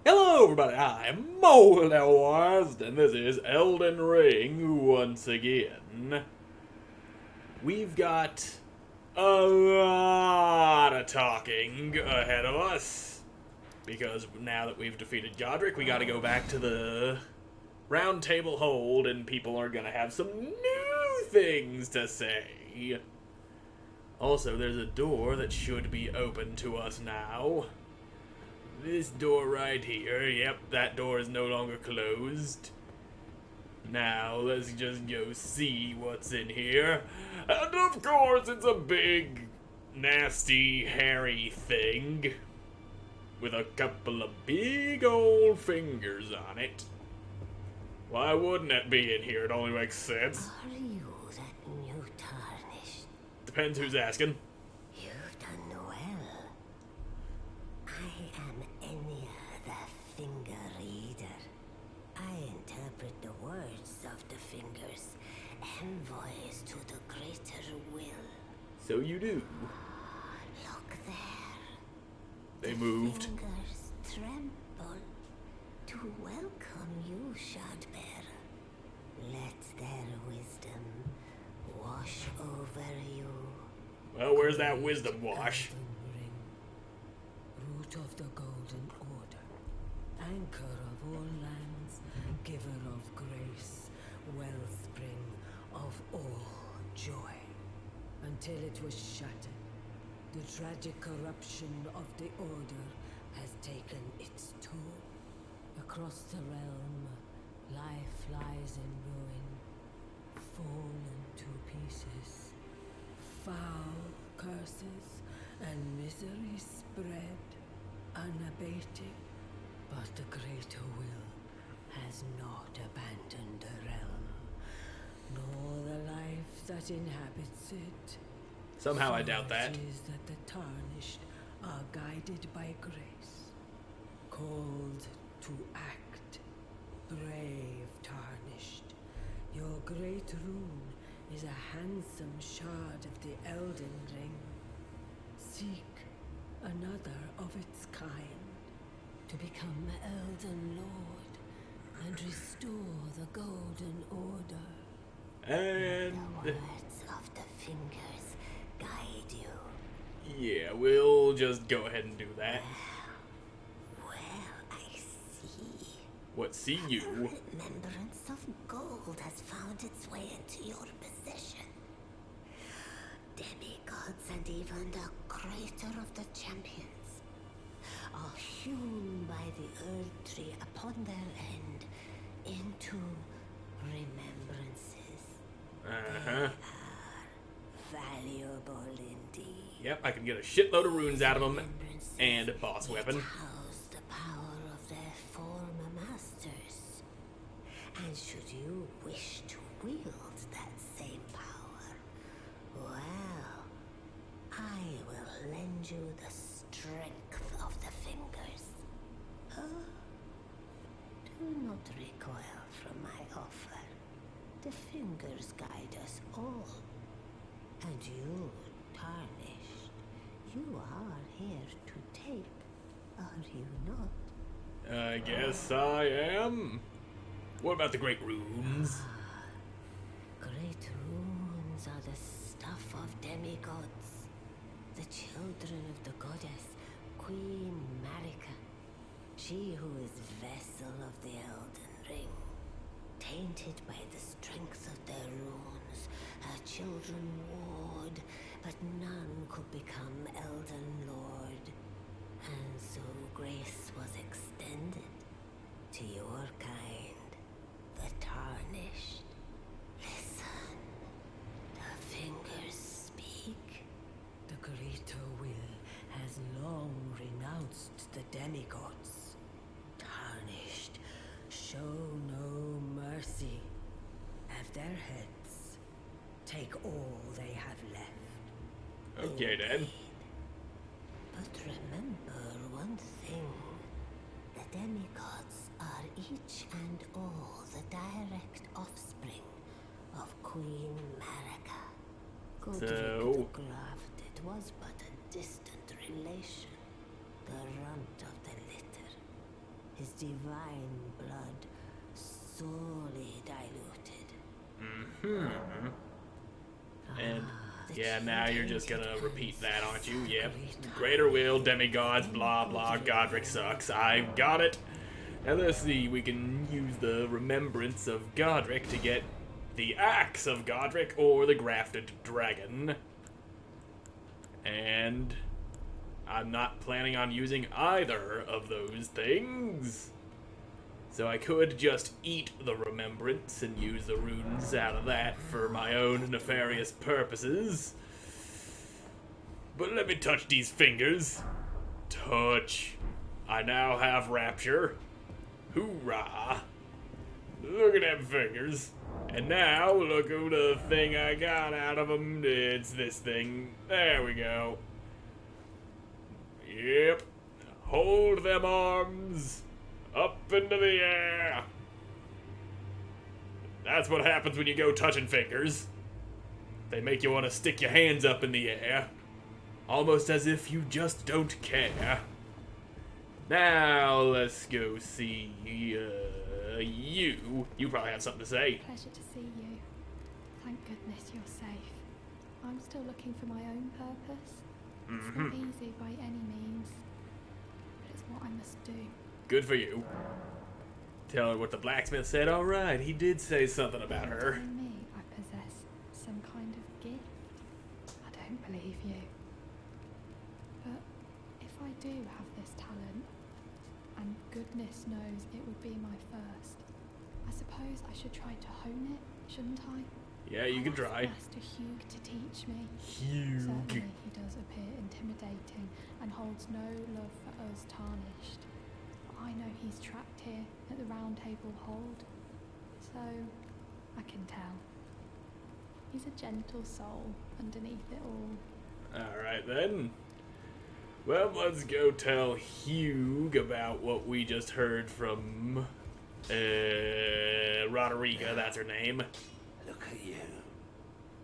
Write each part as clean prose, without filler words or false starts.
Hello everybody, I'm Moldy, and this is Elden Ring once again. We've got a lot of talking ahead of us, because now that we've defeated Godric, we gotta go back to the round table hold, and people are gonna have some new things to say. Also, there's a door that should be open to us now. This door right here, yep, that door is no longer closed. Now, let's just go see what's in here. And of course, it's a big, nasty, hairy thing. With a couple of big old fingers on it. Why wouldn't it be in here? It only makes sense. Are you that new tarnished? Depends who's asking. You've done well. I am Enya, the Finger Reader. I interpret the words of the fingers, envoys to the greater will. So you do. Look there. They the moved. Fingers tremble to welcome you, Shardbearer. Let their wisdom wash over you. Well, where's that wisdom wash? Elden Ring, root of the golden order, anchor of all lands, giver of grace, wellspring of all joy. Until it was shattered, the tragic corruption of the order has taken its toll. Across the realm, life lies in ruin, fallen to pieces. Foul curses and misery spread, unabated, but the greater will has not abandoned the realm, nor the life that inhabits it. Somehow I doubt that. So it is that the tarnished are guided by grace, called to act. Brave tarnished, your great rune is a handsome shard of the Elden Ring. Seek another of its kind to become Elden Lord and restore the Golden Order. And The words of the fingers guide you. yeah, we'll just go ahead and do that. Well, I see. What see you? A remembrance of gold has found its way into your possession. Demigods and even the creator of the champions are hewn by the earth tree upon their end into remembrances. Uh-huh. Valuable indeed. Yep, I can get a shitload of runes out of them and a boss weapon. It housed the power of their former masters. And should you wish to wield that same power, well, I will lend you the strength of the fingers. Oh, do not recoil from my offer. The fingers guide us all. And you, tarnished, you are here to take, are you not? I guess I am. What about the great runes? Great runes are the stuff of demigods, the children of the goddess, Queen Marika, she who is vessel of the Elden Ring. Tainted by the strength of their runes, her children warred, but none could become Elden Lord. And so grace was extended to your kind, the tarnished. Listen, the fingers speak. The greater will has long renounced the demigods. Tarnished, show no mercy. Have their heads. Take all they have left. Okay, then. But remember one thing. The demigods are each and all the direct offspring of Queen Marika. Godric the Grafted was but a distant relation, the runt of the litter. his divine blood sorely diluted. Mm-hmm. And yeah, now you're just gonna repeat that, aren't you? Yep. Greater will, demigods, blah blah, Godric sucks. I got it. Now let's see, we can use the remembrance of Godric to get the axe of Godric or the grafted dragon. And I'm not planning on using either of those things. So I could just eat the remembrance and use the runes out of that for my own nefarious purposes. But let me touch these fingers. Touch. I now have rapture. Hoorah. Look at them fingers. And now, look at the thing I got out of them. It's this thing. There we go. Yep. Hold them arms. Up into the air. That's what happens when you go touching fingers. They make you want to stick your hands up in the air. Almost as if you just don't care. Now, let's go see you. You probably have something to say. Pleasure to see you. Thank goodness you're safe. I'm still looking for my own purpose. It's not easy by any means, but it's what I must do. Good for you. Tell her what the blacksmith said. All right, he did say something about her. Telling me I possess some kind of gift? I don't believe you. But if I do have this talent, and goodness knows it would be my first, I suppose I should try to hone it, shouldn't I? Yeah, you can try. Master Hugh to teach me. Hugh. Certainly he does appear intimidating and holds no love for us tarnished. But I know he's trapped here at the Round Table Hold, so I can tell. He's a gentle soul underneath it all. Alright then. Well, let's go tell Hugh about what we just heard from Roderica, that's her name. Look at you.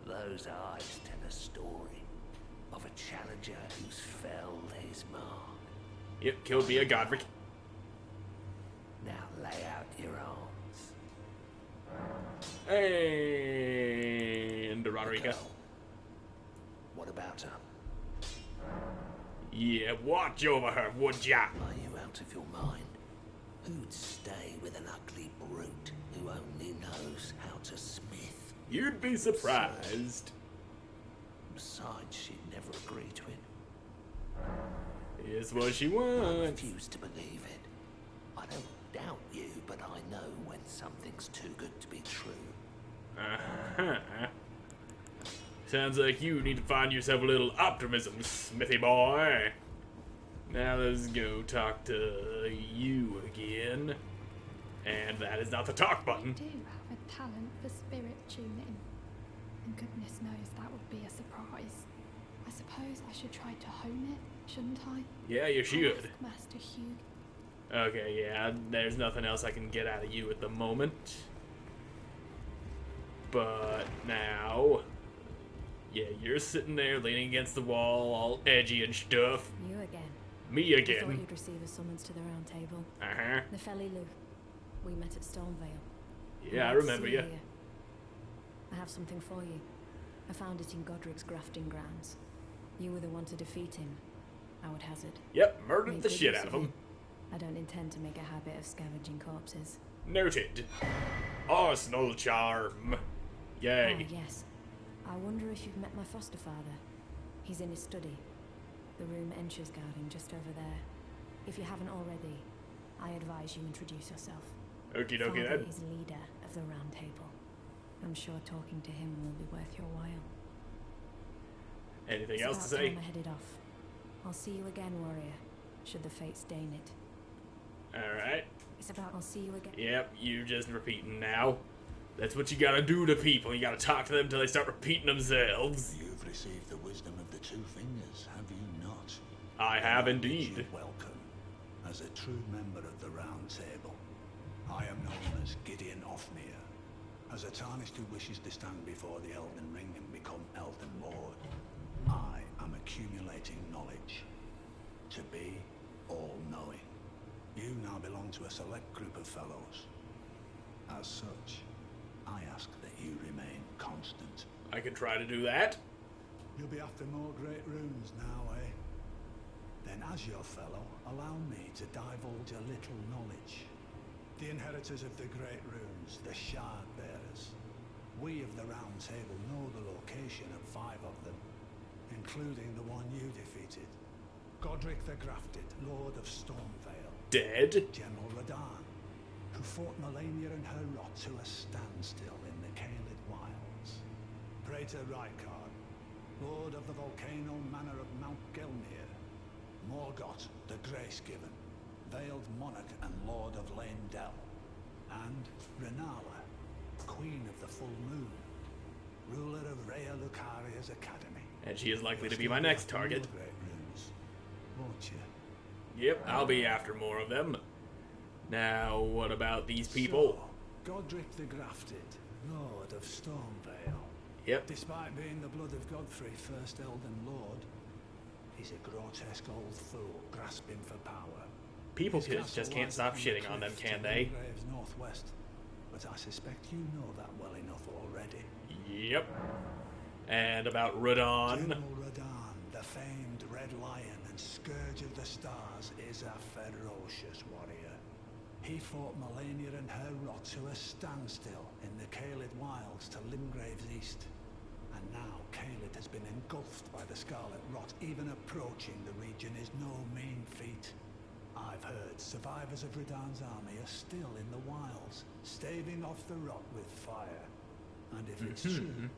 Those eyes tell a story of a challenger who's felled his mark. Yep, killed via Godric. Now lay out your arms. And Roderica. Girl. What about her? Yeah, watch over her, would ya? Are you out of your mind? Who'd stay with an ugly brute who only knows how to smith? You'd be surprised. Besides, she'd never agree to it. Here's what she I wants. refuse to believe it. I don't doubt you, but I know when something's too good to be true. Uh-huh. Sounds like you need to find yourself a little optimism, Smithy boy. Now let's go talk to you again. And that is not the talk I button. do have a talent for spirit tuning, and goodness knows that would be a surprise. I suppose I should try to hone it, shouldn't I? Yeah, you I'll should. ask Master Hugh. Okay, yeah, there's nothing else I can get out of you at the moment. But now, yeah, you're sitting there leaning against the wall, all edgy and stuff. You again. Me I thought again. you'd receive a summons to the Round Table. Uh-huh. The Felly Lou. We met at Stonevale. Yeah, I Glad to remember see you. here. I have something for you. I found it in Godric's grafting grounds. You were the one to defeat him, I would hazard. Yep, murdered Make the good shit use out of you. him. I don't intend to make a habit of scavenging corpses. Noted. Arsenal charm. Yay. Ah, yes. I wonder if you've met my foster father. He's in his study. The room Encher's guarding just over there. If you haven't already, I advise you introduce yourself. Okie dokie Father then. is leader of the Round Table. I'm sure talking to him will be worth your while. Anything It's else to about say? time I headed off. I'll see you again, warrior, should the fates deign it. Alright. It's about I'll see you again. Yep, you just repeating now. That's what you gotta do to people. You gotta talk to them till they start repeating themselves. You've received the wisdom of the Two Fingers, have you not? I have Then I bid indeed. you welcome. As a true member of the Round Table, I am known as Gideon Ofnir. As a tarnished who wishes to stand before the Elden Ring and become Elden Lord, I am accumulating knowledge. To be all-knowing. You now belong to a select group of fellows. As such, I ask that you remain constant. I could try to do that. You'll be after more great runes now, eh? Then as your fellow, allow me to divulge a little knowledge. The inheritors of the great runes, the shard bearers. We of the Round Table know the location of 5 of them, including the one you defeated. Godric the Grafted, Lord of Stormvale. Dead? General Radahn, who fought Melania and her rot to a standstill in the Caelid Wilds. Praetor Rykard, Lord of the Volcano Manor of Mount Gelmir. Morgoth, the Grace-Given, Veiled Monarch and Lord of Leyndell. And Renala, Queen of the Full Moon, ruler of Rhea Lucaria's Academy. And she is likely to be my next target. Great runes, won't you? Yep, I'll be after more of them. Now, what about these people? So, Godric the Grafted, Lord of Stormvale. Yep. Despite being the blood of Godfrey, first Elden Lord, he's a grotesque old fool grasping for power. People His just castle can't lies stop on the shitting on them, cliff can to they? Graves northwest, but I suspect you know that well enough already. Yep. And about Radahn. General Radahn, the famed Red Lion and Scourge of the Stars, is a ferocious warrior. He fought Melania and her rot to a standstill in the Caelid Wilds to Limgrave's east. And now Caelid has been engulfed by the Scarlet Rot. Even approaching the region is no mean feat. I've heard survivors of Radahn's army are still in the wilds, staving off the rot with fire. And if it's true,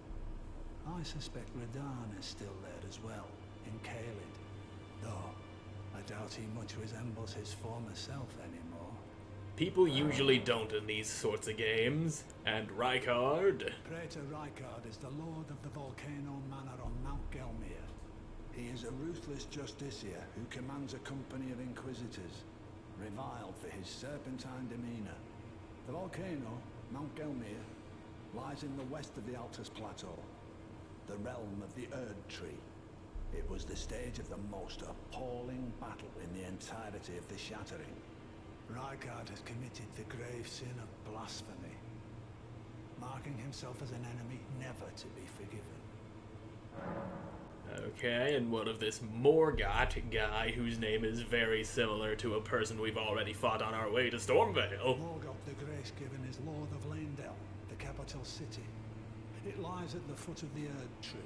I suspect Radahn is still there as well, in Caelid. Though, I doubt he much resembles his former self anymore. People usually don't in these sorts of games. And Rykard. Praetor Rykard is the Lord of the Volcano Manor on Mount Gelmir. He is a ruthless justiciar who commands a company of inquisitors, reviled for his serpentine demeanor. The volcano, Mount Gelmir, lies in the west of the Altus Plateau, the realm of the Erd Tree. It was the stage of the most appalling battle in the entirety of the Shattering. Rykard has committed the grave sin of blasphemy, marking himself as an enemy never to be forgiven. Okay, and what of this Morgoth guy whose name is very similar to a person we've already fought on our way to Stormvale? Morgoth the Grace-Given is Lord of Leyndell, the capital city. It lies at the foot of the Erd Tree,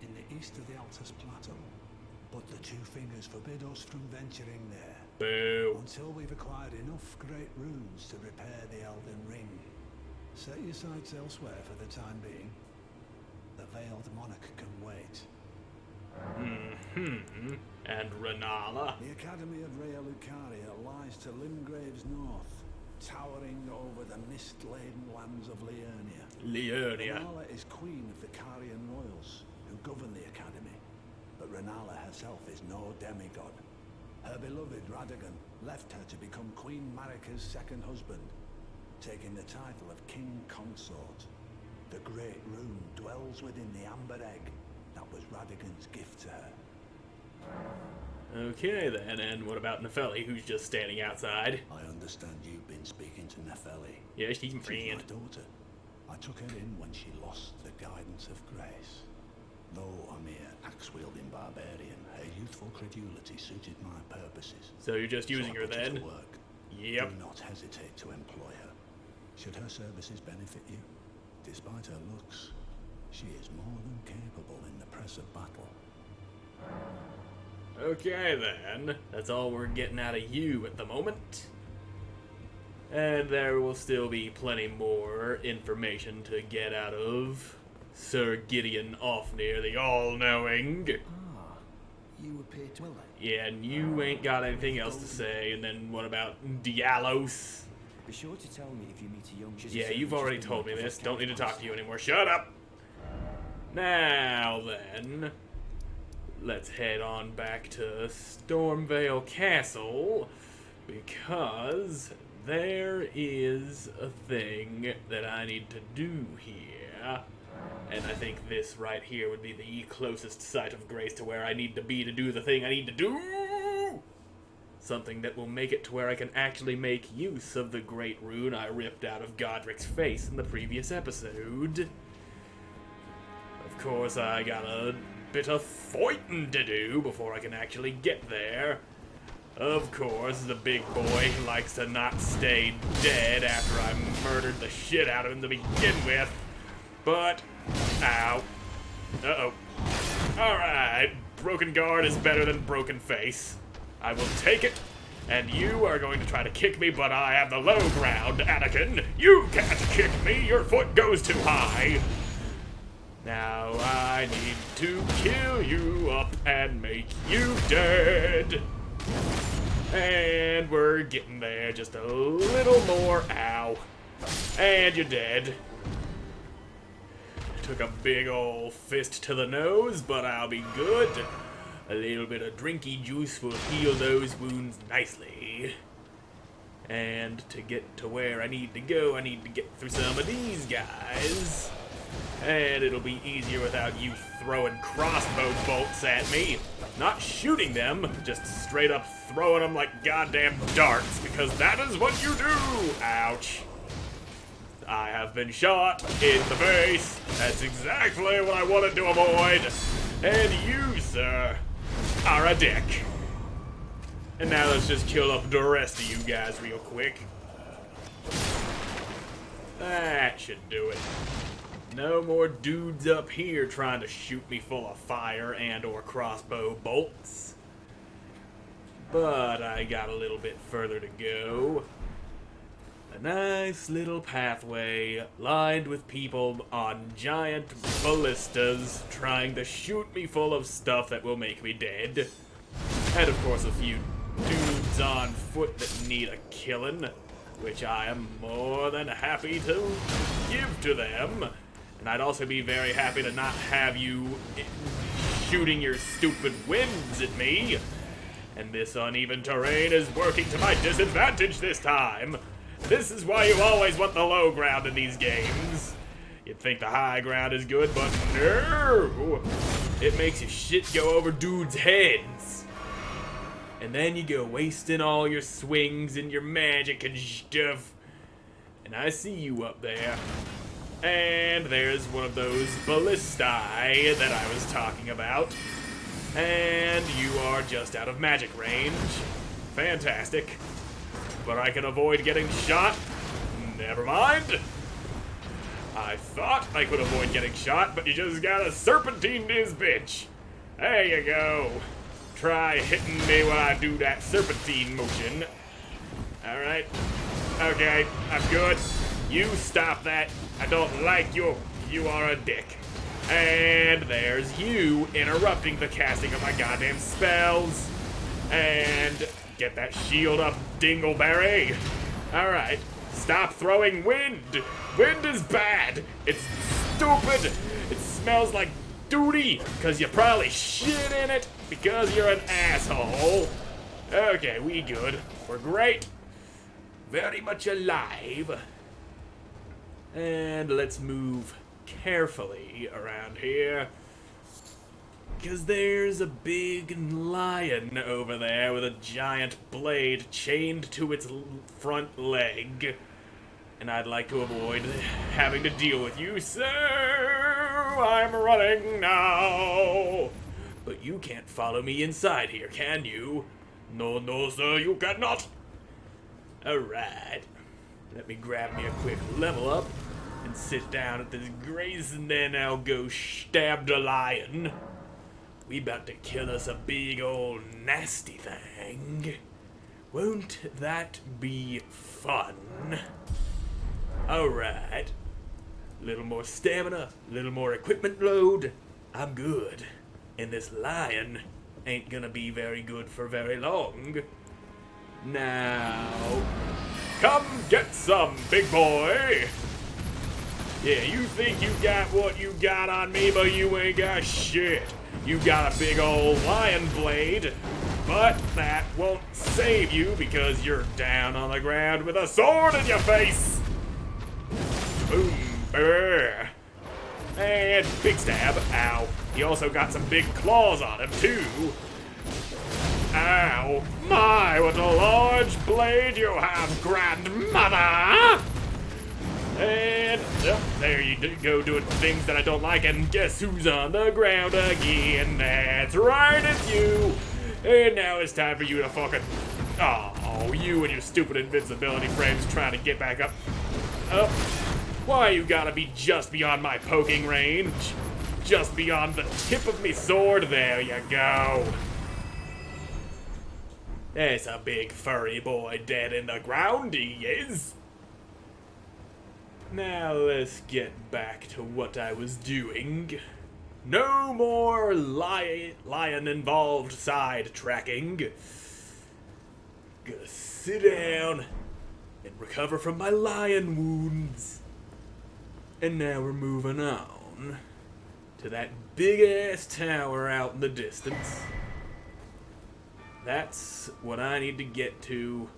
in the east of the Altus Plateau. But the Two Fingers forbid us from venturing there. Boo. Until we've acquired enough great runes to repair the Elden Ring. Set your sights elsewhere for the time being. The Veiled Monarch can wait. And Renala? The Academy of Rhea Lucaria lies to Limgrave's north, towering over the mist-laden lands of Liurnia. Liurnia. Renala is queen of the Carion royals, who govern the Academy. But Renala herself is no demigod. Her beloved Radagon left her to become Queen Marika's second husband, taking the title of King Consort. The Great Rune dwells within the Amber Egg that was Radagon's gift to her. Okay then, and what about Nepheli, who's just standing outside? I understand you've been speaking to Nepheli. Yeah, she's my She's friend. my daughter. I took her in when she lost the guidance of grace. Though a mere axe-wielding barbarian, her youthful credulity suited my purposes. So you're just using So I her put her then? to work. Yep. Do not hesitate to employ her. Should her services benefit you, despite her looks, she is more than capable in the press of battle. Okay then, that's all we're getting out of you at the moment. And there will still be plenty more information to get out of Sir Gideon Ofnir, the All-Knowing. Ah, you appear to well then. Yeah, and you ain't got anything else to say. And then what about Dialos? Be sure to tell me if you meet a young Yeah, you've already told me this. Don't need to talk to you anymore. Shut up! Now then, let's head on back to Stormvale Castle, because there is a thing that I need to do here. And I think this right here would be the closest site of grace to where I need to be to do the thing I need to do. Something that will make it to where I can actually make use of the great rune I ripped out of Godric's face in the previous episode. Of course, I got a bit of fighting to do before I can actually get there. Of course, the big boy likes to not stay dead after I murdered the shit out of him to begin with. But, ow. Uh-oh. Alright, broken guard is better than broken face. I will take it, and you are going to try to kick me, but I have the low ground, Anakin. You can't kick me, your foot goes too high. Now I need to kill you up and make you dead. And we're getting there, just a little more, ow. And you're dead. Took a big ol' fist to the nose, but I'll be good. A little bit of drinky juice will heal those wounds nicely. And to get to where I need to go, I need to get through some of these guys. And it'll be easier without you throwing crossbow bolts at me. Not shooting them, just straight up throwing them like goddamn darts, because that is what you do! Ouch. I have been shot in the face. That's exactly what I wanted to avoid. And you, sir, are a dick. And now let's just kill up the rest of you guys real quick. That should do it. No more dudes up here trying to shoot me full of fire and or crossbow bolts. But I got a little bit further to go. A nice little pathway lined with people on giant ballistas trying to shoot me full of stuff that will make me dead. And of course a few dudes on foot that need a killing, which I am more than happy to give to them. And I'd also be very happy to not have you shooting your stupid winds at me. And this uneven terrain is working to my disadvantage this time. This is why you always want the low ground in these games. You'd think the high ground is good, but no! It makes your shit go over dudes' heads. And then you go wasting all your swings and your magic and stuff. And I see you up there. And there's one of those ballistae that I was talking about. And you are just out of magic range. Fantastic. But I can avoid getting shot. Never mind. I thought I could avoid getting shot, but you just gotta serpentine this bitch. There you go. Try hitting me when I do that serpentine motion. Alright. Okay, I'm good. You stop that. I don't like you. You are a dick. And there's you interrupting the casting of my goddamn spells. And get that shield up, Dingleberry. Alright, stop throwing wind. Wind is bad. It's stupid. It smells like duty, because you probably shit in it because you're an asshole. Okay, we good. We're great. Very much alive. And let's move carefully around here. Because there's a big lion over there with a giant blade chained to its front leg. And I'd like to avoid having to deal with you, so I'm running now. But you can't follow me inside here, can you? No, no, sir, you cannot. Alright. Let me grab me a quick level up and sit down at this grace, and then I'll go stab the lion. We about to kill us a big old nasty thing. Won't that be fun? Alright. Little more stamina, little more equipment load. I'm good. And this lion ain't gonna be very good for very long. Now, come get some, big boy. Yeah, you think you got what you got on me, but you ain't got shit. You got a big old lion blade, but that won't save you because you're down on the ground with a sword in your face. Boom, brr. And big stab, ow. He also got some big claws on him too. Ow! My, what a large blade you have, grandmother! And, yep, there you go, doing things that I don't like, and guess who's on the ground again? That's right, it's you! And now it's time for you to fucking... Oh, you and your stupid invincibility frames trying to get back up. Up. Why you gotta be just beyond my poking range? Just beyond the tip of me sword, there you go. There's a big furry boy dead in the ground, he is. Now let's get back to what I was doing. No more lion-involved sidetracking. Gonna sit down and recover from my lion wounds. And now we're moving on to that big-ass tower out in the distance. That's what I need to get to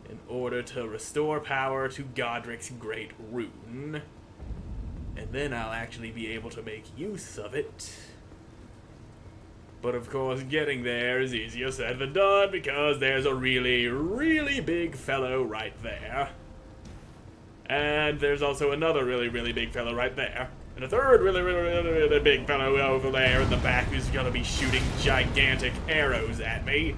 in order to restore power to Godric's Great Rune. And then I'll actually be able to make use of it. But of course, getting there is easier said than done because there's a really, really big fellow right there. And there's also another really, really big fellow right there. And a third really, really, really, really big fellow over there in the back who's gonna be shooting gigantic arrows at me.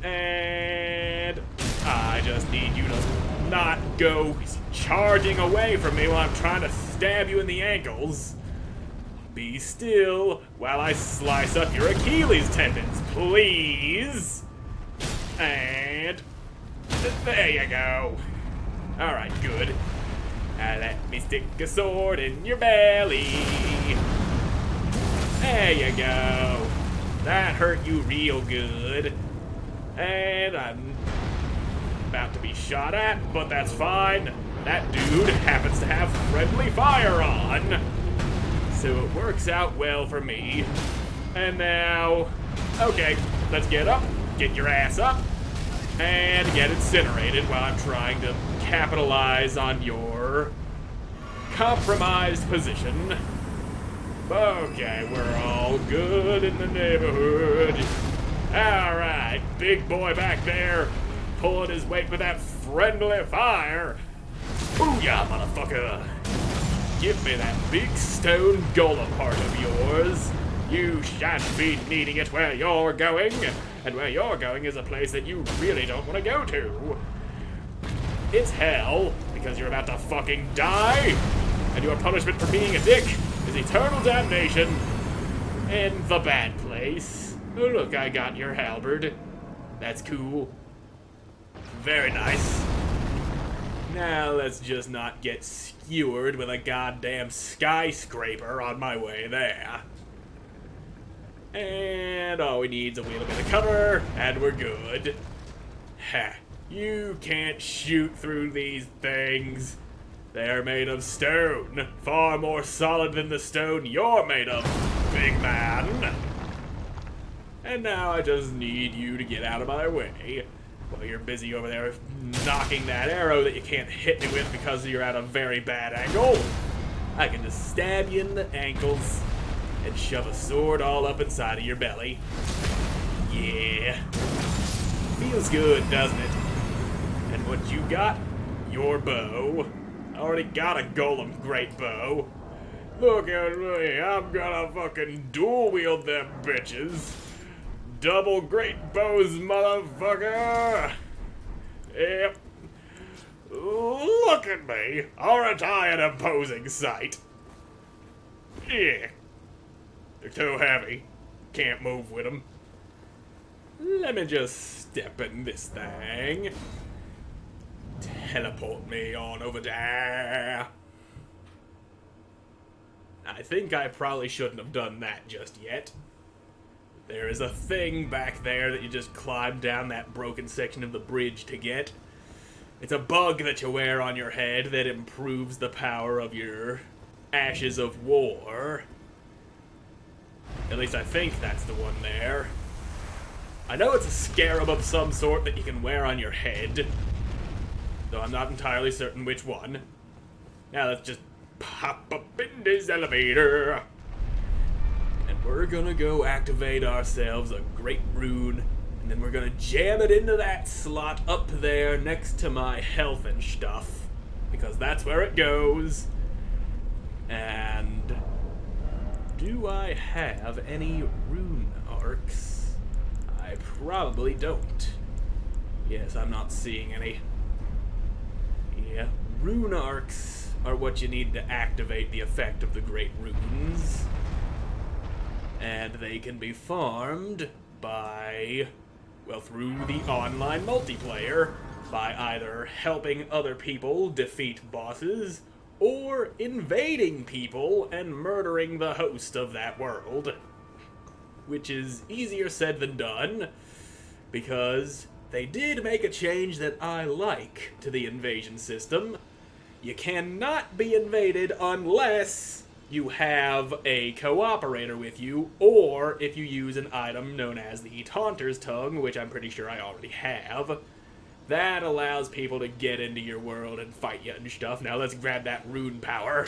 And I just need you to not go charging away from me while I'm trying to stab you in the ankles. Be still while I slice up your Achilles tendons, please. And there you go. Alright, good. Now let me stick a sword in your belly. There you go. That hurt you real good. And I'm about to be shot at, but that's fine. That dude happens to have friendly fire on. So it works out well for me. And now, okay, let's get up, get your ass up, and get incinerated while I'm trying to capitalize on your compromised position. Okay, we're all good in the neighborhood. Alright, big boy back there, pulling his weight with that friendly fire. Booyah, motherfucker! Give me that big stone golem part of yours. You shan't be needing it where you're going. And where you're going is a place that you really don't want to go to. It's hell, because you're about to fucking die. And your punishment for being a dick is eternal damnation in the bad place. Oh, look, I got your halberd. That's cool. Very nice. Now let's just not get skewered with a goddamn skyscraper on my way there. And all we need is a little bit of cover, and we're good. Ha, you can't shoot through these things. They're made of stone, far more solid than the stone you're made of, big man. And now I just need you to get out of my way while you're busy over there knocking that arrow that you can't hit me with because you're at a very bad angle. I can just stab you in the ankles and shove a sword all up inside of your belly. Yeah. Feels good, doesn't it? And what you got? Your bow. I already got a golem great bow. Look at me, I'm gonna fucking dual wield them bitches. Double great bows, motherfucker! Yep. Look at me! Aren't I an imposing sight? Yeah. They're too heavy. Can't move with them. Let me just step in this thing. Teleport me on over there. I think I probably shouldn't have done that just yet. There is a thing back there that you just climb down that broken section of the bridge to get. It's a bug that you wear on your head that improves the power of your Ashes of War. At least I think that's the one there. I know it's a scarab of some sort that you can wear on your head, though I'm not entirely certain which one. Now let's just pop up in this elevator. And we're gonna go activate ourselves a great rune And then we're gonna jam it into that slot up there next to my health and stuff, because that's where it goes. And do I have any rune arcs? I probably don't. Yes, I'm not seeing any. Yeah, rune arcs are what you need to activate the effect of the great runes. And they can be farmed by, well, through the online multiplayer, by either helping other people defeat bosses, or invading people and murdering the host of that world. Which is easier said than done, because they did make a change that I like to the invasion system. You cannot be invaded unless you have a cooperator with you, or if you use an item known as the Taunter's Tongue, which I'm pretty sure I already have. That allows people to get into your world and fight you and stuff. Now let's grab that rune power.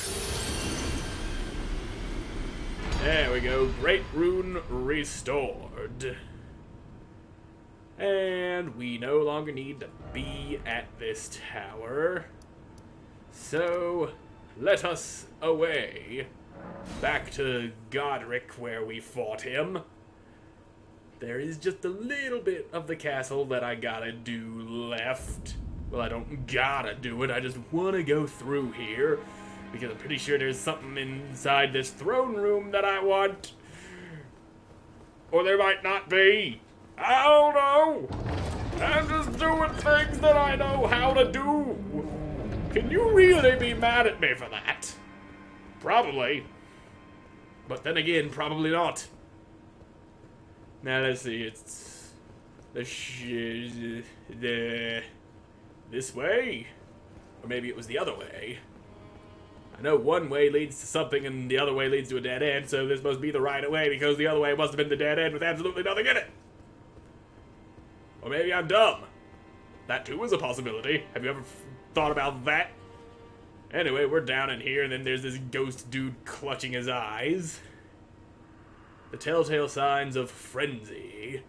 There we go. Great rune restored. And we no longer need to be at this tower. So, let us away. Back to Godric, where we fought him. There is just a little bit of the castle that I gotta do left. Well, I don't gotta do it, I just wanna go through here, because I'm pretty sure there's something inside this throne room that I want. Or there might not be. I don't know. I'm just doing things that I know how to do. Can you really be mad at me for that? Probably. But then again, probably not. Now let's see, it's this way? Or maybe it was the other way. I know one way leads to something and the other way leads to a dead end, so this must be the right way because the other way must have been the dead end with absolutely nothing in it. Or maybe I'm dumb. That too is a possibility. Have you ever thought about that? Anyway, we're down in here and then there's this ghost dude clutching his eyes. The telltale signs of frenzy.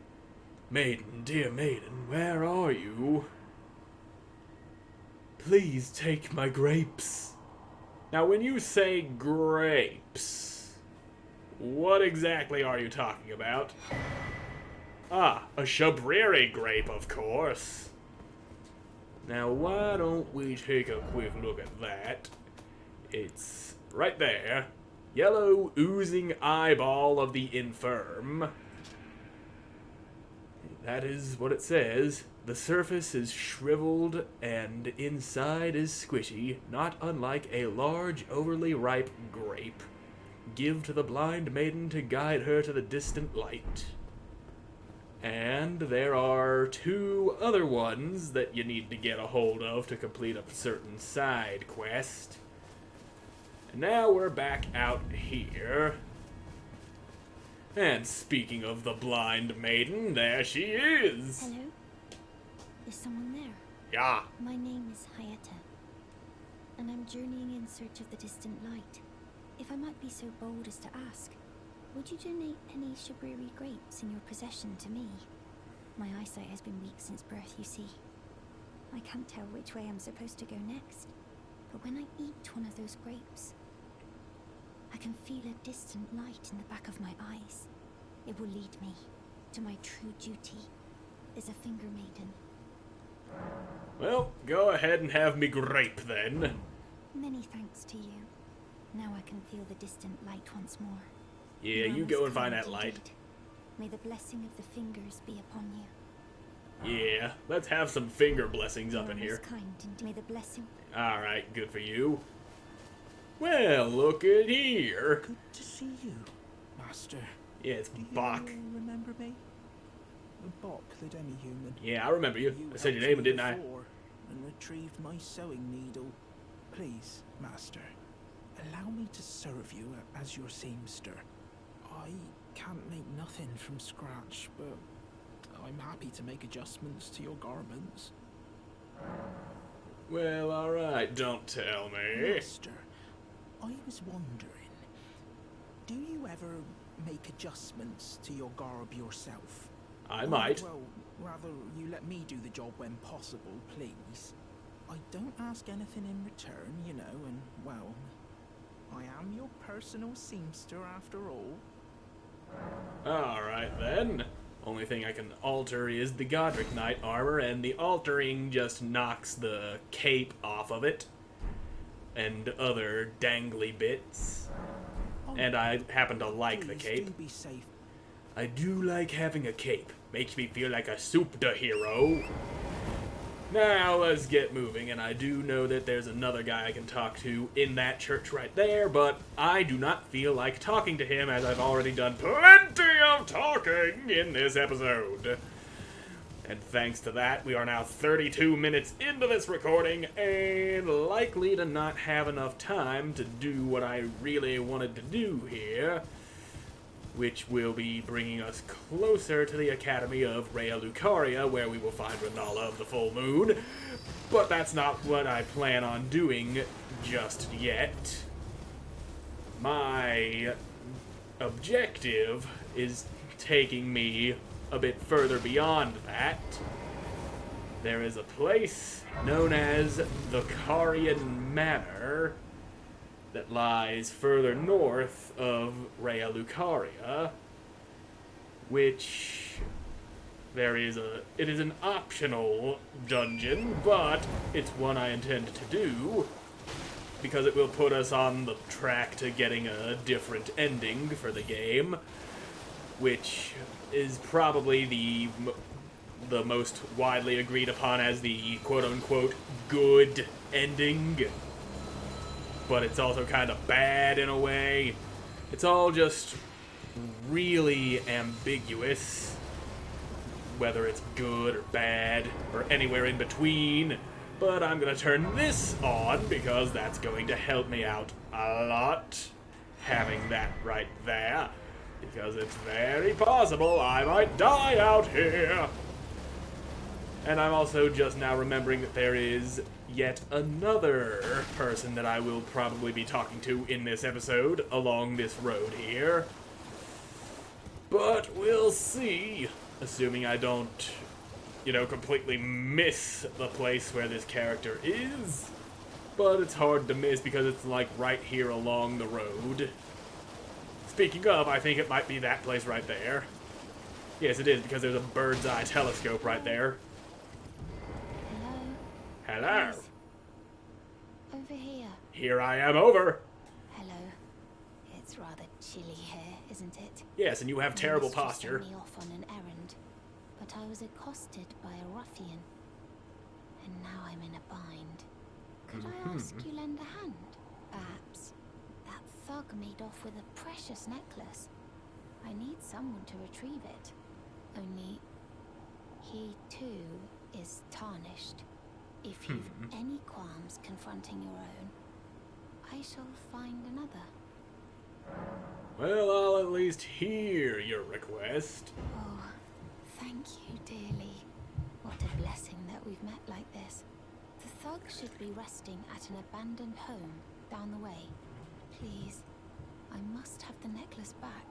Maiden, dear maiden, where are you? Please take my grapes. Now, when you say grapes, what exactly are you talking about? Ah, a shabriri grape, of course. Now, why don't we take a quick look at that? It's right there. Yellow, oozing eyeball of the infirm. That is what it says. The surface is shriveled and inside is squishy, not unlike a large, overly ripe grape. Give to the blind maiden to guide her to the distant light. And there are 2 other ones that you need to get a hold of to complete a certain side quest. And now we're back out here. And speaking of the blind maiden, there she is! Hello? Is someone there? Yeah. My name is Hayata, and I'm journeying in search of the distant light. If I might be so bold as to ask, would you donate any shabriri grapes in your possession to me? My eyesight has been weak since birth, you see. I can't tell which way I'm supposed to go next, but when I eat one of those grapes, I can feel a distant light in the back of my eyes. It will lead me to my true duty as a finger maiden. Well, go ahead and have me grape then. Many thanks to you. Now I can feel the distant light once more. Yeah, you go and find that light. May the blessing of the fingers be upon you. Yeah, let's have some finger blessings up in here. Kind, and may the blessing. Alright, good for you. Well, look at here. Good to see you, Master. Yeah, it's Do Bach. you remember me? Bach, the demi-human. Yeah, I remember you. I said your name, didn't I? And retrieved my sewing needle. Please, Master, allow me to serve you as your seamster. I can't make nothing from scratch, but I'm happy to make adjustments to your garments. Well, alright, don't tell me. Master, I was wondering, do you ever make adjustments to your garb yourself? I might. Well, rather you let me do the job when possible, please. I don't ask anything in return, you know, and, well, I am your personal seamster after all. Alright then. Only thing I can alter is the Godric Knight armor, and the altering just knocks the cape off of it. And other dangly bits. Oh, And I happen to like the please cape. do be safe. I do like having a cape. Makes me feel like a superhero. Now let's get moving, and I do know that there's another guy I can talk to in that church right there, but I do not feel like talking to him as I've already done plenty of talking in this episode. And thanks to that, we are now 32 minutes into this recording and likely to not have enough time to do what I really wanted to do here, which will be bringing us closer to the Academy of Rhea Lucaria, where we will find Renala of the Full Moon. But that's not what I plan on doing just yet. My objective is taking me a bit further beyond that. There is a place known as the Carion Manor that lies further north of Rhea Lucaria, which it is an optional dungeon, but it's one I intend to do because it will put us on the track to getting a different ending for the game, which is probably the most widely agreed upon as the quote-unquote good ending. But it's also kind of bad in a way. It's all just really ambiguous, whether it's good or bad, or anywhere in between. But I'm gonna turn this on because that's going to help me out a lot, having that right there, because it's very possible I might die out here. And I'm also just now remembering that there is yet another person that I will probably be talking to in this episode along this road here. But we'll see, assuming I don't, completely miss the place where this character is. But it's hard to miss because it's like right here along the road. Speaking of, I think it might be that place right there. Yes, it is, because there's a bird's eye telescope right there. Hello. Yes. Over here. Here I am over. Hello. It's rather chilly here, isn't it? Yes, and you have terrible I was just posture. sent me off on an errand, but I was accosted by a ruffian, and now I'm in a bind. Could I ask you lend a hand? Perhaps. That thug made off with a precious necklace. I need someone to retrieve it. Only, he too is tarnished. If you've any qualms confronting your own, I shall find another. Well, I'll at least hear your request. Oh, thank you dearly. What a blessing that we've met like this. The thug should be resting at an abandoned home down the way. Please, I must have the necklace back.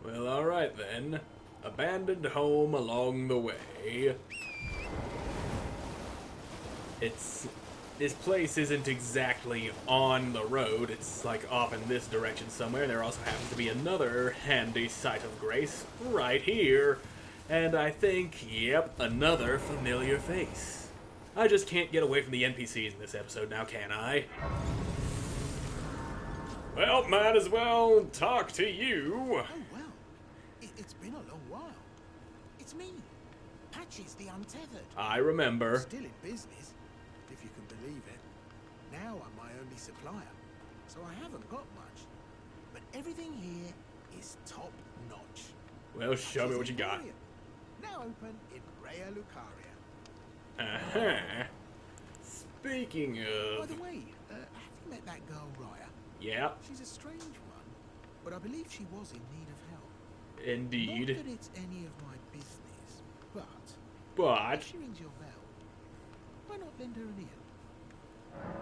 Well, alright then. Abandoned home along the way. This place isn't exactly on the road. It's like off in this direction somewhere. There also happens to be another handy sight of grace right here. And I think, yep, another familiar face. I just can't get away from the NPCs in this episode now, can I? Well, might as well talk to you. Oh, well. It's been a long while. It's me, Patches the Untethered. I remember. Still in business, if you can believe it. Now I'm my only supplier, so I haven't got much. But everything here is top notch. Well, show me what you got. Emporium, now open in Rhea Lucaria. Uh-huh. Speaking By of... the way, have you met that girl Rhea? Yeah, She's a strange one, but I believe she was in need of help. indeed. Not that it's any of my business, but But if she rings your bell, why not lend her an ear?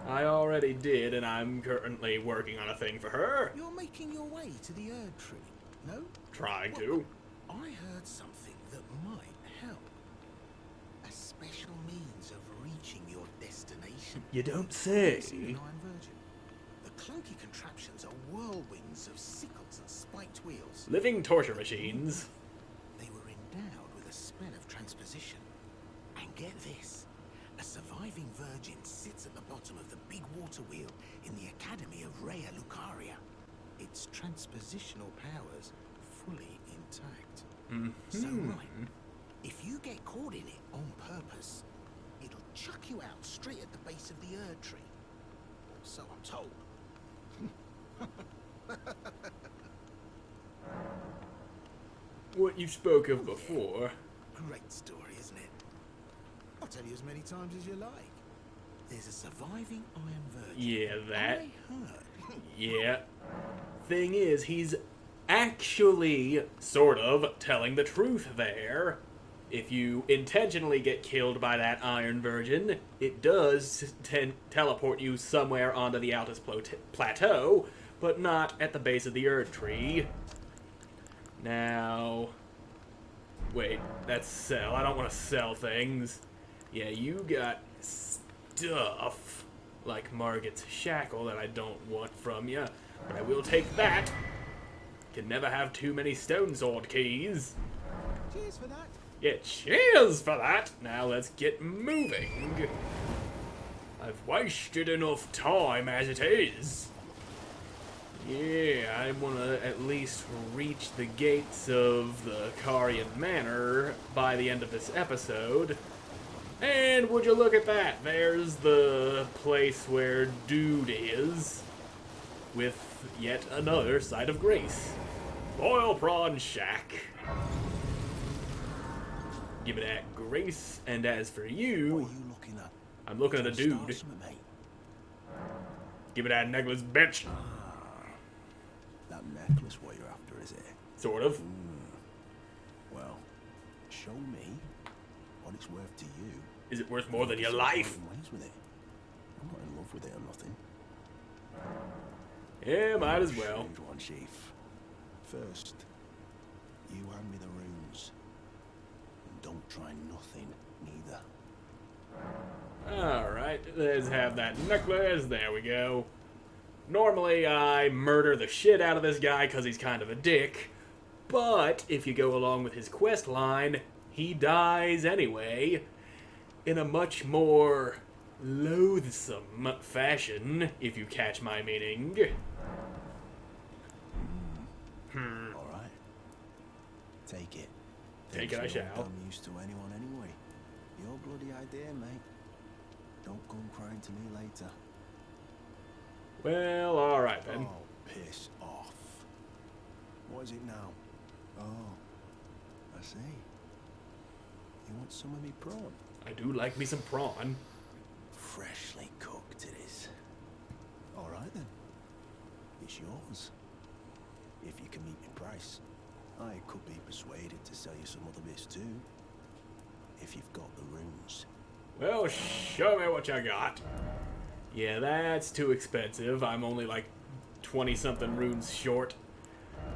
I already did, and I'm currently working on a thing for her. You're making your way to the Erd Tree, no? Trying to. I heard something that might help. A special means of reaching your destination. You don't say. An Iron Virgin. The clunky contraptions are whirlwinds of sickles and spiked wheels. Living torture machines. They were endowed with a spell of transposition. And get this, a surviving virgin sits at the bottom of the big water wheel in the Academy of Rhea Lucaria. Its transpositional powers fully intact. So right, if you get caught in it on purpose, it'll chuck you out straight at the base of the Erd tree. Or so I'm told. What you spoke of before. Great story, isn't it? I'll tell you as many times as you like. There's a surviving Iron Virgin. Yeah, that. I heard. Yeah. Thing is, he's actually sort of telling the truth there. If you intentionally get killed by that Iron Virgin, it does teleport you somewhere onto the Altus Plateau, but not at the base of the Erd Tree. Now... Wait, that's sell. I don't want to sell things. Yeah, you got stuff like Margit's Shackle that I don't want from you, but I will take that. Can never have too many Stone Sword keys. Cheers for that. Yeah, cheers for that. Now let's get moving. I've wasted enough time as it is. Yeah, I want to at least reach the gates of the Carion Manor by the end of this episode. And would you look at that? There's the place where Dude is, with yet another site of grace. Boil Prawn Shack. Give it that grace, and as for you... What are you looking at? I'm looking at a dude. Mate. Give it that necklace, bitch. That necklace what you're after, is it? Sort of. Well, show me what it's worth to you. Is it worth more than your life? Ways with it. I'm not in love with it or nothing. Yeah, might as well. Strange one, Chief. First, you hand me the runes. And don't try nothing, neither. Alright, let's have that necklace. There we go. Normally, I murder the shit out of this guy because he's kind of a dick. But if you go along with his quest line, he dies anyway. In a much more loathsome fashion, if you catch my meaning. Alright. Take it. Take it I shall. I'm used to anyone anyway. Your bloody idea, mate. Don't come crying to me later. Well, alright then. Oh, piss off. What is it now? Oh, I see. You want some of me prawn? I do like me some prawn. Freshly cooked it is. Alright then. It's yours. If you can meet me price. I could be persuaded to sell you some other bits too. If you've got the runes. Well, show me what you got. Yeah, that's too expensive. I'm only like 20-something runes short.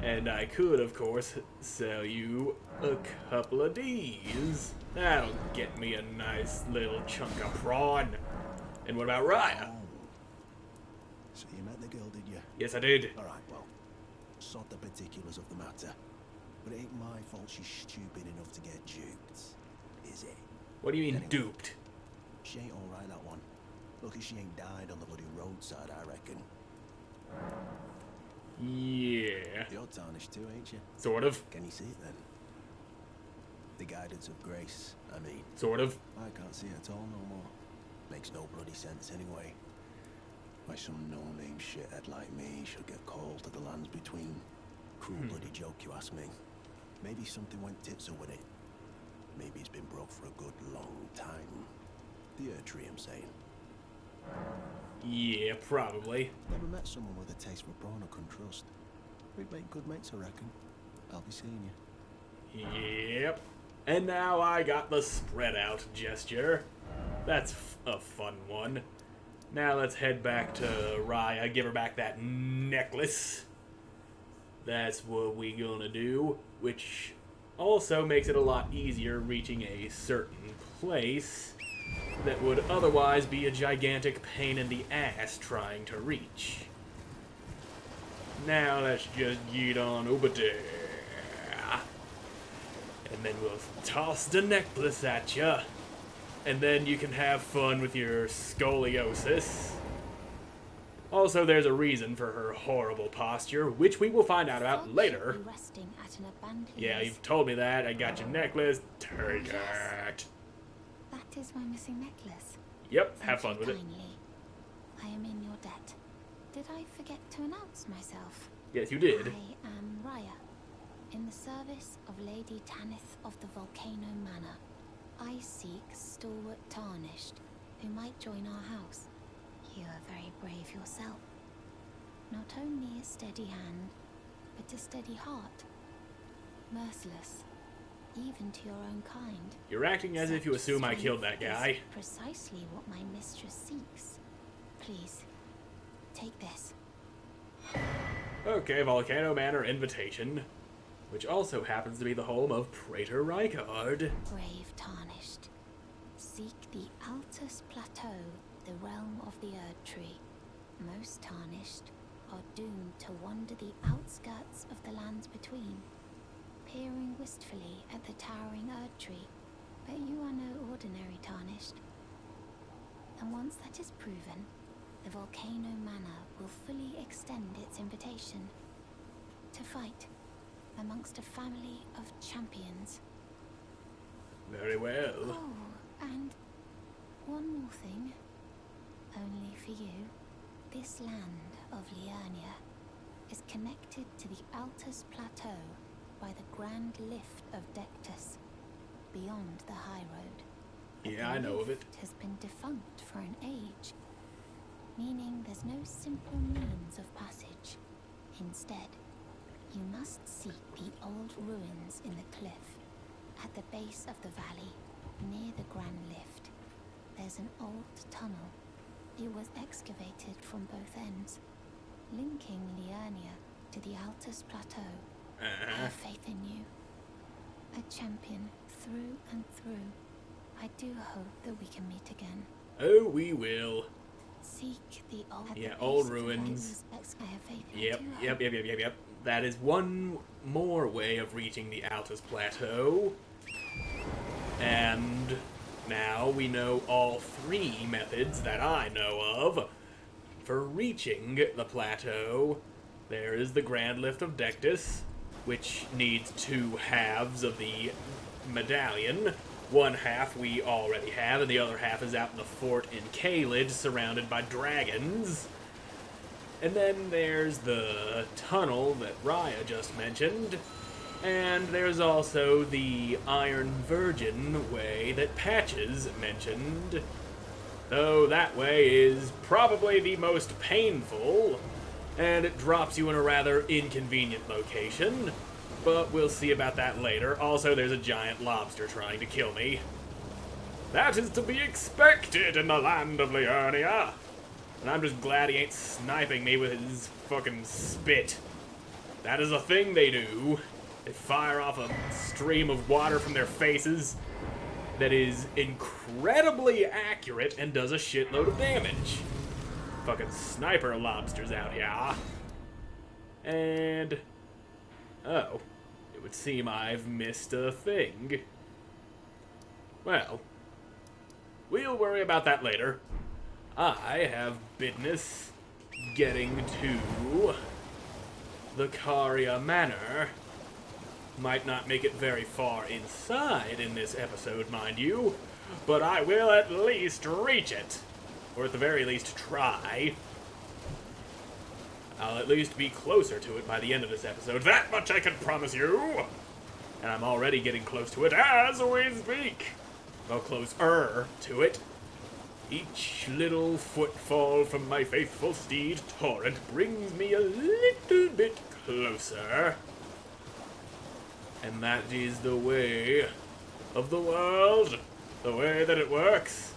And I could, of course, sell you a couple of these. That'll get me a nice little chunk of prawn. And what about Raya? Oh. So you met the girl, did you? Yes, I did. Alright, well, sort the particulars of the matter. But it ain't my fault she's stupid enough to get duped, is it? What do you mean, Anyway. duped? She ain't alright, that one. Lucky she ain't died on the bloody roadside, I reckon. Yeah. You're tarnished too, ain't you? Sort of. Can you see it then? The guidance of grace, I mean. Sort of. I can't see it at all no more. Makes no bloody sense anyway. Why some no-name shithead like me should get called to the lands between. Cruel bloody joke, you ask me. Maybe something went tits-up with it. Maybe it's been broke for a good long time. The Erd tree, I'm saying. Yeah, probably. Never met someone with a taste for prawn I couldn't trust. We'd make good mates, I reckon. I'll be seeing you. Yep. And now I got the spread out gesture. That's a fun one. Now let's head back to Raya, give her back that necklace. That's what we gonna do, which also makes it a lot easier reaching a certain place that would otherwise be a gigantic pain in the ass trying to reach. Now let's just get on over there. And then we'll toss the necklace at ya. And then you can have fun with your scoliosis. Also, there's a reason for her horrible posture, which we will find out about later. Resting at an abandoned Yeah, you've told me that. I got your necklace. Take it. That is my missing necklace. Yep, have fun with it. Kindly. I am in your debt. Did I forget to announce myself? Yes, you did. I am Raya, in the service of Lady Tanith of the Volcano Manor. I seek stalwart Tarnished, who might join our house. You are very brave yourself. Not only a steady hand, but a steady heart. Merciless, even to your own kind. You're acting as if you assume I killed that guy. Precisely what my mistress seeks. Please, take this. Okay, Volcano Manor invitation, which also happens to be the home of Praetor Rykard. Brave Tarnished, seek the Altus Plateau, the realm of the Erd Tree. Most Tarnished are doomed to wander the outskirts of the lands between, peering wistfully at the towering Erd Tree. But you are no ordinary Tarnished. And once that is proven, the Volcano Manor will fully extend its invitation to fight amongst a family of champions. Very well. Oh, and one more thing. Only for you. This land of Liurnia is connected to the Altus Plateau by the Grand Lift of Dectus, beyond the High Road. But Yeah, I know of it. lift has been defunct for an age, meaning there's no simple means of passage. Instead, you must seek the old ruins in the cliff, at the base of the valley, near the Grand Lift. There's an old tunnel. It was excavated from both ends, linking Liurnia to the Altus Plateau. I have faith in you. A champion through and through. I do hope that we can meet again. Oh, we will. Seek the old... Yeah, old ruins. I have faith. Yep. That is one more way of reaching the Altus Plateau. And now we know all three methods that I know of for reaching the plateau. There is the Grand Lift of Dectus, which needs 2 halves of the medallion. One half we already have, and the other half is out in the fort in Caelid, surrounded by dragons. And then there's the tunnel that Raya just mentioned. And there's also the Iron Virgin way that Patches mentioned. Though that way is probably the most painful, and it drops you in a rather inconvenient location. But we'll see about that later. Also, there's a giant lobster trying to kill me. That is to be expected in the land of Liurnia. And I'm just glad he ain't sniping me with his fucking spit. That is a thing they do. They fire off a stream of water from their faces that is incredibly accurate and does a shitload of damage. Fucking sniper lobsters out here. And... oh. It would seem I've missed a thing. Well, we'll worry about that later. I have business getting to the Carion Manor. Might not make it very far inside in this episode, mind you, but I will at least reach it. Or at the very least try. I'll at least be closer to it by the end of this episode. That much I can promise you! And I'm already getting close to it as we speak. Well, closer to it. Each little footfall from my faithful steed, Torrent, brings me a little bit closer. And that is the way of the world. The way that it works.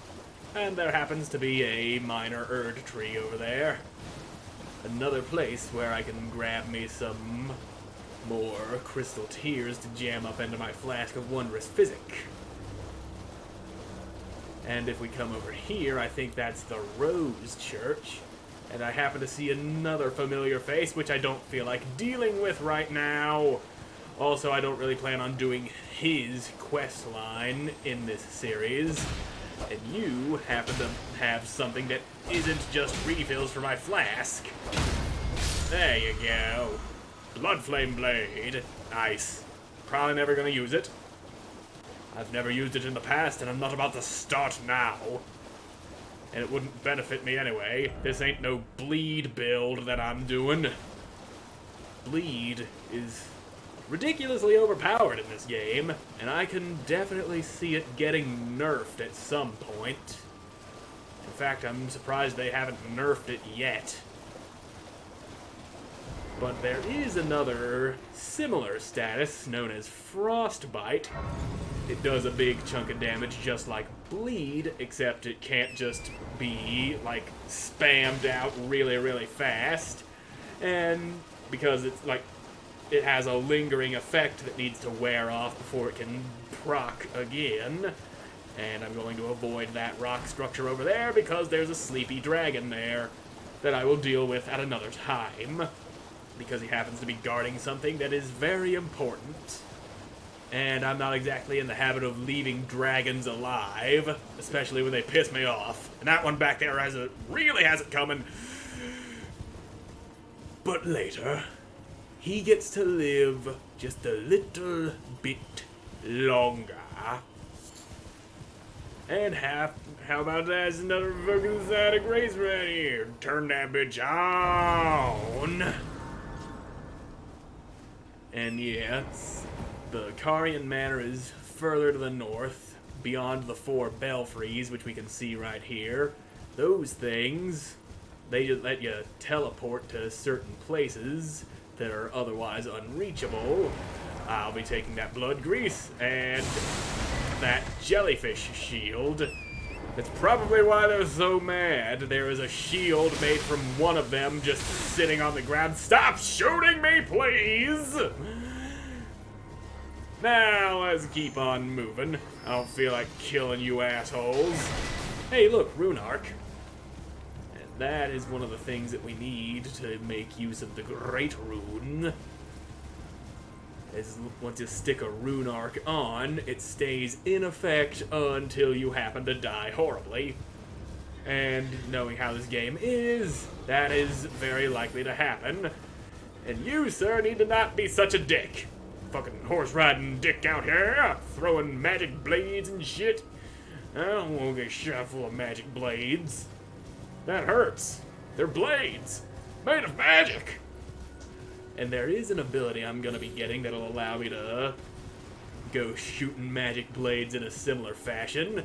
And there happens to be a minor Erd tree over there. Another place where I can grab me some more crystal tears to jam up into my flask of wondrous physic. And if we come over here, I think that's the Rose Church. And I happen to see another familiar face, which I don't feel like dealing with right now. Also, I don't really plan on doing his quest line in this series. And you happen to have something that isn't just refills for my flask. There you go. Bloodflame Blade. Nice. Probably never gonna use it. I've never used it in the past, and I'm not about to start now. And it wouldn't benefit me anyway. This ain't no bleed build that I'm doing. Bleed is ridiculously overpowered in this game, and I can definitely see it getting nerfed at some point. In fact, I'm surprised they haven't nerfed it yet. But there is another similar status known as Frostbite. It does a big chunk of damage just like Bleed, except it can't just be, like, spammed out really, really fast. And because it's, like, it has a lingering effect that needs to wear off before it can proc again. And I'm going to avoid that rock structure over there because there's a sleepy dragon there that I will deal with at another time. Because he happens to be guarding something that is very important. And I'm not exactly in the habit of leaving dragons alive, especially when they piss me off. And that one back there really has it coming. But later, he gets to live just a little bit longer. And how about that's another fucking side of grace right here. Turn that bitch on. And yeah, the Carion Manor is further to the north, beyond the 4 belfries, which we can see right here. Those things, they just let you teleport to certain places that are otherwise unreachable. I'll be taking that blood grease and that jellyfish shield. That's probably why they're so mad. There is a shield made from one of them just sitting on the ground. Stop shooting me, please! Now, let's keep on moving. I don't feel like killing you assholes. Hey, look, Rune Arc. And that is one of the things that we need to make use of the Great Rune. Is once you stick a Rune Arc on, it stays in effect until you happen to die horribly. And knowing how this game is, that is very likely to happen. And you, sir, need to not be such a dick. Fucking horse-riding dick out here, throwing magic blades and shit. I don't want to get shot full of magic blades. That hurts. They're blades, made of magic. And there is an ability I'm going to be getting that'll allow me to go shooting magic blades in a similar fashion.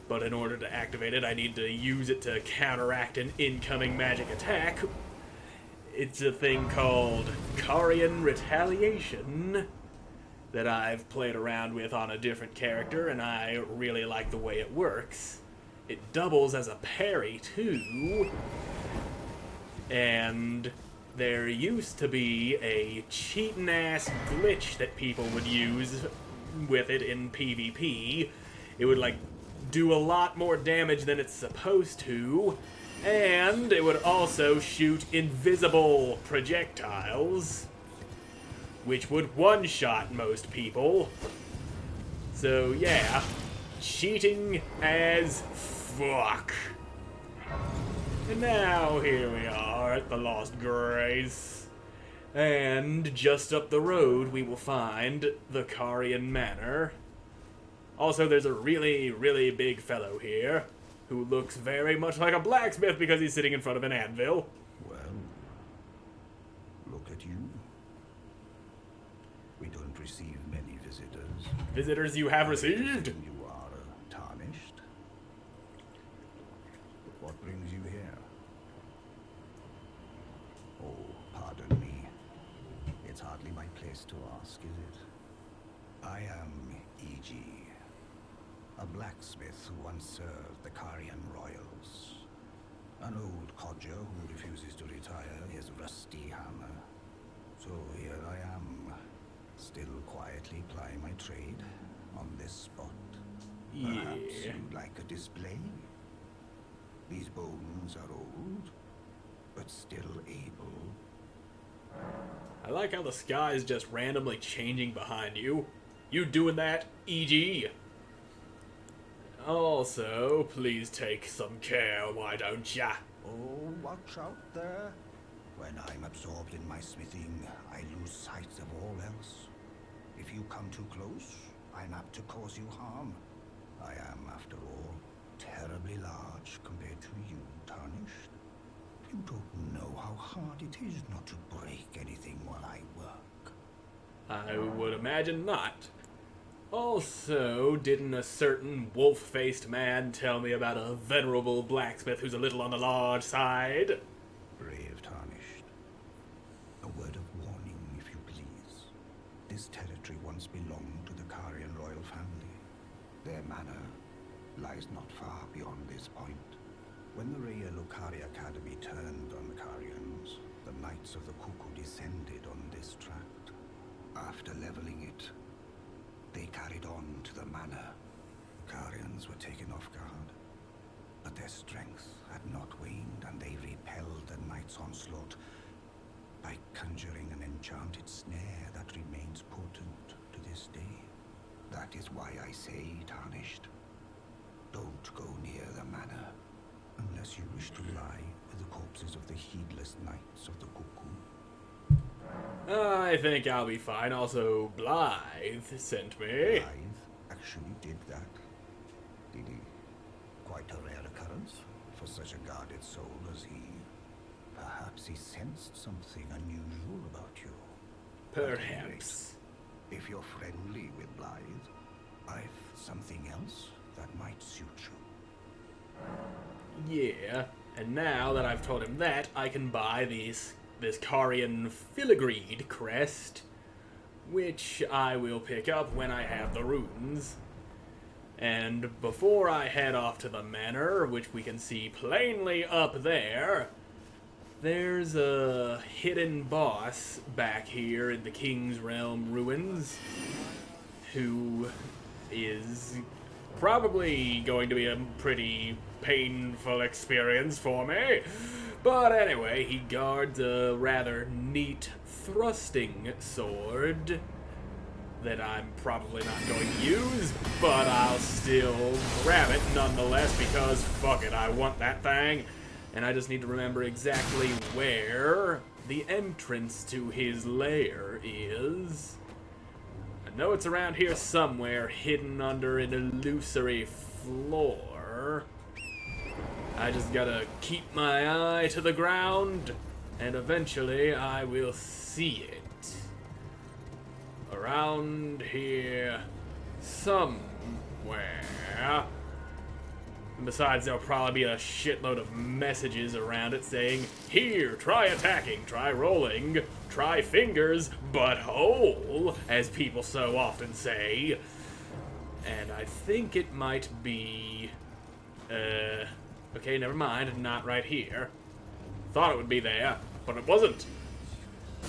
But in order to activate it, I need to use it to counteract an incoming magic attack. It's a thing called Carion Retaliation that I've played around with on a different character, and I really like the way it works. It doubles as a parry, too. And there used to be a cheatin'-ass glitch that people would use with it in PvP. It would, like, do a lot more damage than it's supposed to, and it would also shoot invisible projectiles, which would one-shot most people. So, yeah, cheating as fuck. And now, here we are at the Lost Grace. And just up the road, we will find the Carion Manor. Also, there's a really, really big fellow here, who looks very much like a blacksmith because he's sitting in front of an anvil. Well, look at you. We don't receive many visitors. Visitors you have received? You are tarnished. What brings you here? Oh, pardon me. It's hardly my place to ask, is it? I am E.G., a blacksmith who once served the Carion royals. An old codger who refuses to retire his rusty hammer. So here I am, still quietly plying my trade on this spot. Perhaps Yeah. you'd like a display? These bones are old, but still able. I like how the sky is just randomly changing behind you. You doing that, E.G.? Also, please take some care, why don't ya? Oh, watch out there. When I'm absorbed in my smithing, I lose sight of all else. If you come too close, I'm apt to cause you harm. I am, after all, terribly large compared to you, Tarnished. You don't know how hard it is not to break anything while I work. I would imagine not. Also, didn't a certain wolf-faced man tell me about a venerable blacksmith who's a little on the large side? Brave Tarnished. A word of warning, if you please. This territory once belonged to the Carion royal family. Their manor lies not far beyond this point. When the Raya Lucaria Academy turned on the Carions, the Knights of the Cuckoo descended on this tract. After leveling it, they carried on to the manor. The Carions were taken off guard, but their strength had not waned, and they repelled the Knight's onslaught by conjuring an enchanted snare that remains potent to this day. That is why I say, Tarnished, don't go near the manor, unless you wish to lie with the corpses of the heedless Knights of the Cuckoo. I think I'll be fine. Also, Blythe sent me. Blythe actually did that. Did he? Quite a rare occurrence for such a guarded soul as he. Perhaps he sensed something unusual about you. Perhaps. If you're friendly with Blythe, I've something else that might suit you. Yeah, and now that I've told him that, I can buy this Carion filigreed crest, which I will pick up when I have the runes. And before I head off to the manor, which we can see plainly up there, there's a hidden boss back here in the King's Realm ruins, who is probably going to be a pretty painful experience for me. But anyway, he guards a rather neat thrusting sword that I'm probably not going to use, but I'll still grab it nonetheless because fuck it, I want that thing. And I just need to remember exactly where the entrance to his lair is. I know it's around here somewhere, hidden under an illusory floor. I just gotta keep my eye to the ground, and eventually I will see it. Around here somewhere. And besides, there'll probably be a shitload of messages around it saying, here, try attacking, try rolling, try fingers, but whole, as people so often say. And I think it might be, okay, never mind, not right here. Thought it would be there, but it wasn't.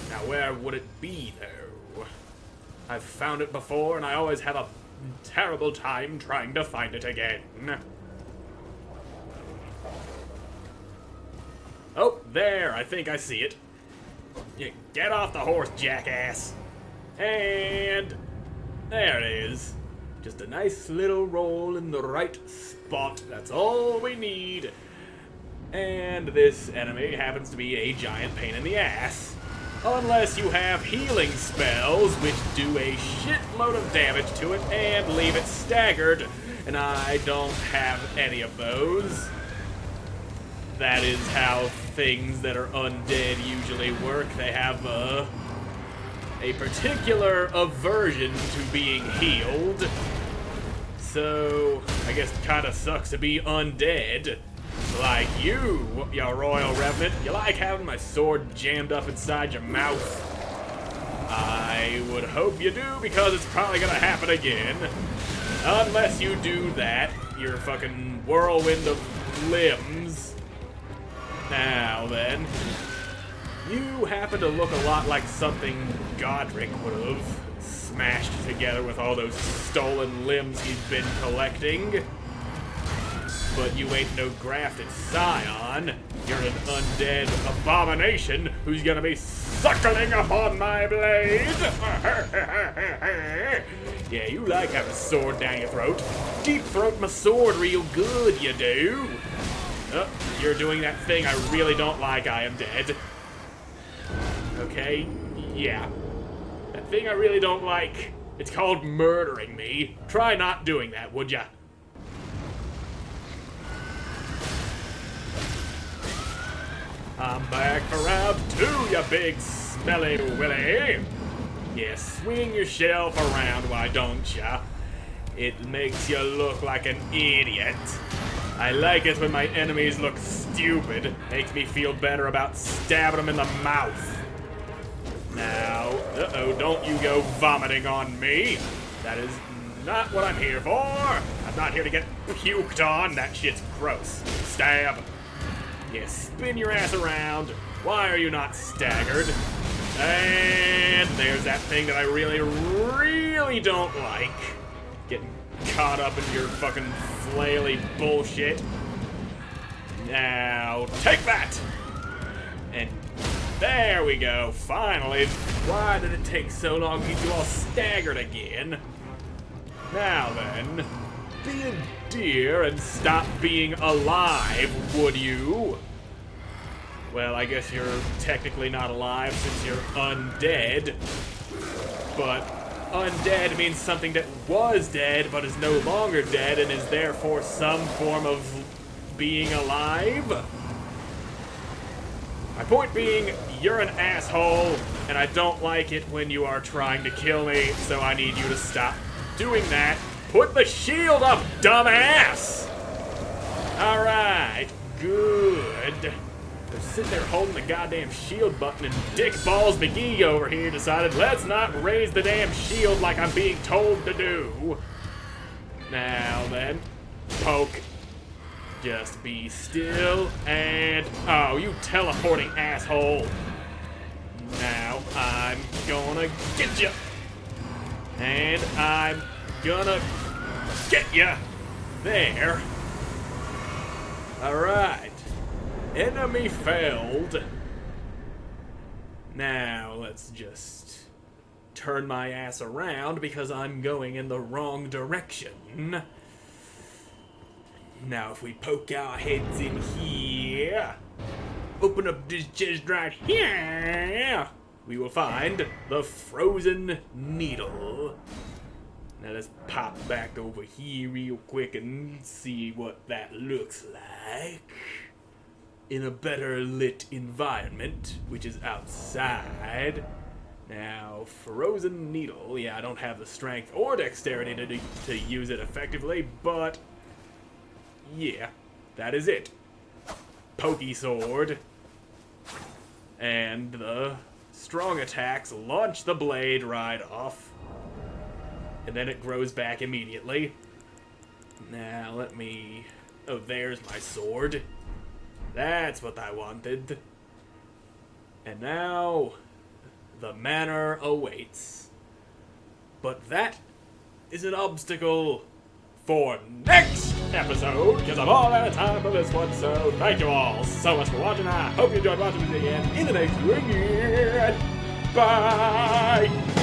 Now where would it be, though? I've found it before, and I always have a terrible time trying to find it again. Oh, there, I think I see it. Yeah, get off the horse, jackass. And there it is. Just a nice little roll in the right spot. That's all we need. And this enemy happens to be a giant pain in the ass. Unless you have healing spells, which do a shitload of damage to it and leave it staggered. And I don't have any of those. That is how things that are undead usually work. They have a particular aversion to being healed. So, I guess it kind of sucks to be undead. Like you Royal Revenant. You like having my sword jammed up inside your mouth? I would hope you do, because it's probably gonna happen again. Unless you do that, your fucking whirlwind of limbs. Now then. You happen to look a lot like something Godric would have smashed together with all those stolen limbs he's been collecting. But you ain't no grafted scion. You're an undead abomination who's gonna be suckling upon my blade. Yeah, you like having a sword down your throat. Deep throat my sword real good, you do. Oh, you're doing that thing I really don't like, I am dead. Okay, yeah. That thing I really don't like. It's called murdering me. Try not doing that, would ya? I'm back for round 2, you big smelly willy. Yeah, swing your shelf around, why don't ya? It makes you look like an idiot. I like it when my enemies look stupid. Makes me feel better about stabbing them in the mouth. Now, don't you go vomiting on me. That is not what I'm here for. I'm not here to get puked on. That shit's gross. Stab. Yeah, spin your ass around. Why are you not staggered? And there's that thing that I really, really don't like. Getting caught up in your fucking flaily bullshit. Now, take that! And there we go, finally. Why did it take so long to get you all staggered again? Now then, be a dear and stop being alive, would you? Well, I guess you're technically not alive since you're undead. But undead means something that was dead but is no longer dead and is therefore some form of being alive. My point being, you're an asshole, and I don't like it when you are trying to kill me, so I need you to stop doing that. Put the shield up, dumbass! Alright, good. Just sit there holding the goddamn shield button, and Dick Balls McGee over here decided, let's not raise the damn shield like I'm being told to do. Now then, poke. Just be still, and oh, you teleporting asshole. Now I'm gonna get you. And I'm gonna get you. There. Alright. Enemy failed. Now let's just turn my ass around because I'm going in the wrong direction. Now if we poke our heads in here, open up this chest right here, we will find the frozen needle. Now let's pop back over here real quick and see what that looks like in a better lit environment, which is outside. Now, frozen needle, yeah, I don't have the strength or dexterity to use it effectively, but yeah, that is it. Pokey sword. And the strong attacks launch the blade right off. And then it grows back immediately. Now, let me... oh, there's my sword. That's what I wanted. And now, the manor awaits. But that is an obstacle for next episode, because I'm all out of time for this one, so thank you all so much for watching. I hope you enjoyed watching me again in the next one. Bye!